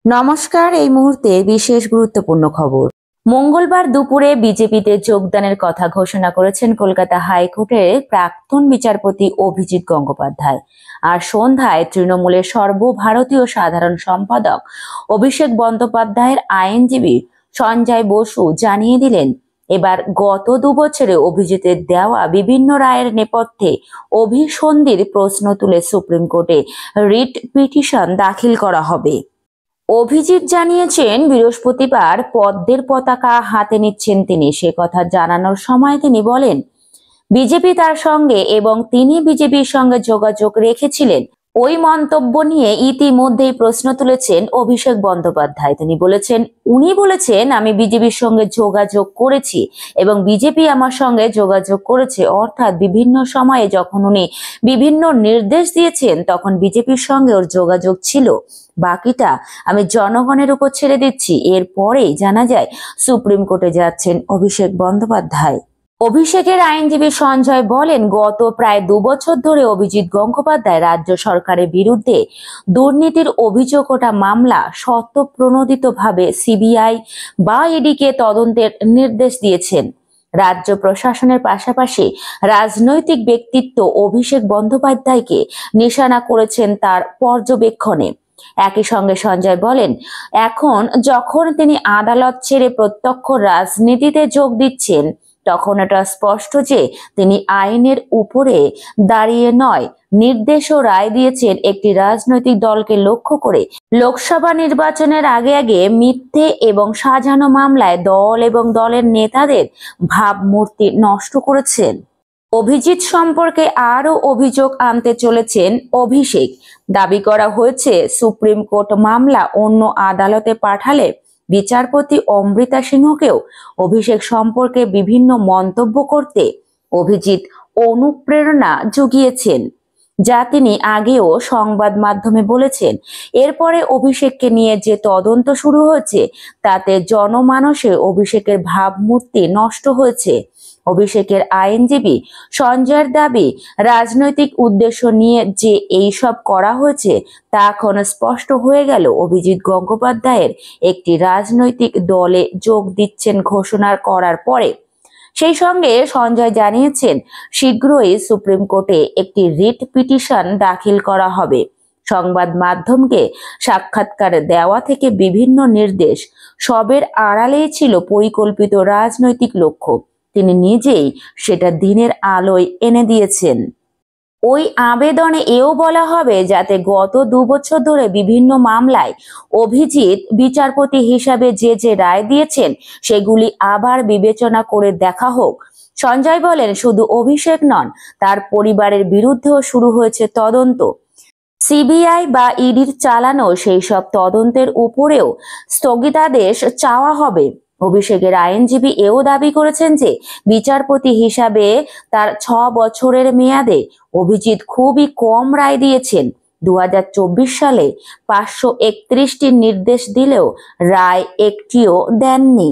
নমস্কার। এই মুহূর্তে বিশেষ গুরুত্বপূর্ণ খবর। মঙ্গলবার দুপুরে বিজেপিতে যোগদানের কথা ঘোষণা করেছেন কলকাতা হাইকোর্টের প্রাক্তন বিচারপতি অভিজিৎ গঙ্গোপাধ্যায়। আর সন্ধ্যায় তৃণমূলের সর্বভারতীয় সাধারণ সম্পাদক অভিষেক বন্দ্যোপাধ্যায়ের আইনজীবী সঞ্জয় বসু জানিয়ে দিলেন, এবার গত 2 বছরে অভিজিতের দেওয়া বিভিন্ন রায়ের নেপথ্যে অভিসন্ধির প্রশ্ন তুলে সুপ্রিম কোর্টে রিট পিটিশন দাখিল করা হবে। অভিজিৎ জানিয়েছেন, বৃহস্পতিবার পদ্মের পতাকা হাতে নিচ্ছেন তিনি। সে কথা জানানোর সময় তিনি বলেন, বিজেপি তার সঙ্গে এবং তিনি বিজেপির সঙ্গে যোগাযোগ রেখেছিলেন। ওই মন্তব্য নিয়ে ইতিমধ্যেই প্রশ্ন তুলেছেন অভিষেক বন্দ্যোপাধ্যায়। তিনি বলেছেন, উনি বলেছেন আমি বিজেপির সঙ্গে যোগাযোগ করেছি এবং বিজেপি আমার সঙ্গে যোগাযোগ করেছে, অর্থাৎ বিভিন্ন সময়ে যখন উনি বিভিন্ন নির্দেশ দিয়েছেন তখন বিজেপির সঙ্গে ওর যোগাযোগ ছিল। বাকিটা আমি জনগণের উপর ছেড়ে দিচ্ছি। এরপরেই জানা যায় সুপ্রিম কোর্টে যাচ্ছেন অভিষেক বন্দ্যোপাধ্যায়। অভিষেকের আইনজীবী সঞ্জয় বলেন, গত প্রায় 2 বছর ধরে অভিজিৎ গঙ্গোপাধ্যায় রাজ্য সরকারের বিরুদ্ধে দুর্নীতির অভিযোগ ওঠা মামলা স্বতঃপ্রণোদিতভাবে সিবিআই বা ইডিকে তদন্তের নির্দেশ দিয়েছেন। রাজ্য প্রশাসনের পাশাপাশি রাজনৈতিক ব্যক্তিত্ব অভিষেক বন্দ্যোপাধ্যায়কে নিশানা করেছেন তার পর্যবেক্ষণে। একই সঙ্গে সঞ্জয় বলেন, এখন যখন তিনি আদালত ছেড়ে প্রত্যক্ষ রাজনীতিতে যোগ দিচ্ছেন তখন এটা স্পষ্ট যে তিনি আইনের উপরে দাঁড়িয়ে নয়, নির্দেশ ও রায় দিয়েছেন একটি রাজনৈতিক দলকে লক্ষ্য করে। লোকসভা নির্বাচনের আগে আগে মিথ্যে এবং সাজানো মামলায় দল এবং দলের নেতাদের ভাবমূর্তি নষ্ট করেছেন। অভিজিৎ সম্পর্কে আরও অভিযোগ আনতে চলেছেন অভিষেক। দাবি করা হয়েছে, সুপ্রিম কোর্ট মামলা অন্য আদালতে পাঠালে বিচারপতি অমৃতা সিংহকেও অভিষেক সম্পর্কে বিভিন্ন মন্তব্য করতে অভিজিৎ অনুপ্রেরণা জুগিয়েছেন, যা তিনি আগেও সংবাদ মাধ্যমে বলেছেন। এরপরে অভিষেককে নিয়ে যে তদন্ত শুরু হয়েছে তাতে জনমানসে অভিষেকের ভাবমূর্তি নষ্ট হয়েছে। অভিষেকের আইনজীবী সঞ্জয়ের দাবি, রাজনৈতিক উদ্দেশ্য নিয়ে যে এইসব করা হয়েছে তা এখন স্পষ্ট হয়ে গেল অভিজিৎ গঙ্গোপাধ্যায়ের একটি রাজনৈতিক দলে যোগ দিচ্ছেন ঘোষণা করার পরে। সেই সঙ্গে সঞ্জয় জানিয়েছেন, শীঘ্রই সুপ্রিম কোর্টে একটি রিট পিটিশন দাখিল করা হবে। সংবাদ মাধ্যমকে সাক্ষাৎকার দেওয়া থেকে বিভিন্ন নির্দেশ সবের আড়ালেই ছিল পরিকল্পিত রাজনৈতিক লক্ষ্য। তিনি নিজেই সেটা দিনের আলোয় এনে দিয়েছেন। ওই আবেদনে এও বলা হবে যাতে গত 2 বছর ধরে বিভিন্ন মামলায় অভিজিৎ বিচারপতি হিসাবে যে রায় দিয়েছেন সেগুলি আবার বিবেচনা করে দেখা হোক। সঞ্জয় বলেন, শুধু অভিষেক নন, তার পরিবারের বিরুদ্ধেও শুরু হয়েছে তদন্ত। সিবিআই বা ইডির চালানো সেই সব তদন্তের উপরেও স্থগিতাদেশ চাওয়া হবে। অভিষেকের আইনজীবী এও দাবি করেছেন যে বিচারপতি হিসাবে তার 6 বছরের মেয়াদে অভিজিৎ খুবই কম রায় দিয়েছেন। 2024 সালে 531টি নির্দেশ দিলেও রায় একটিও দেননি।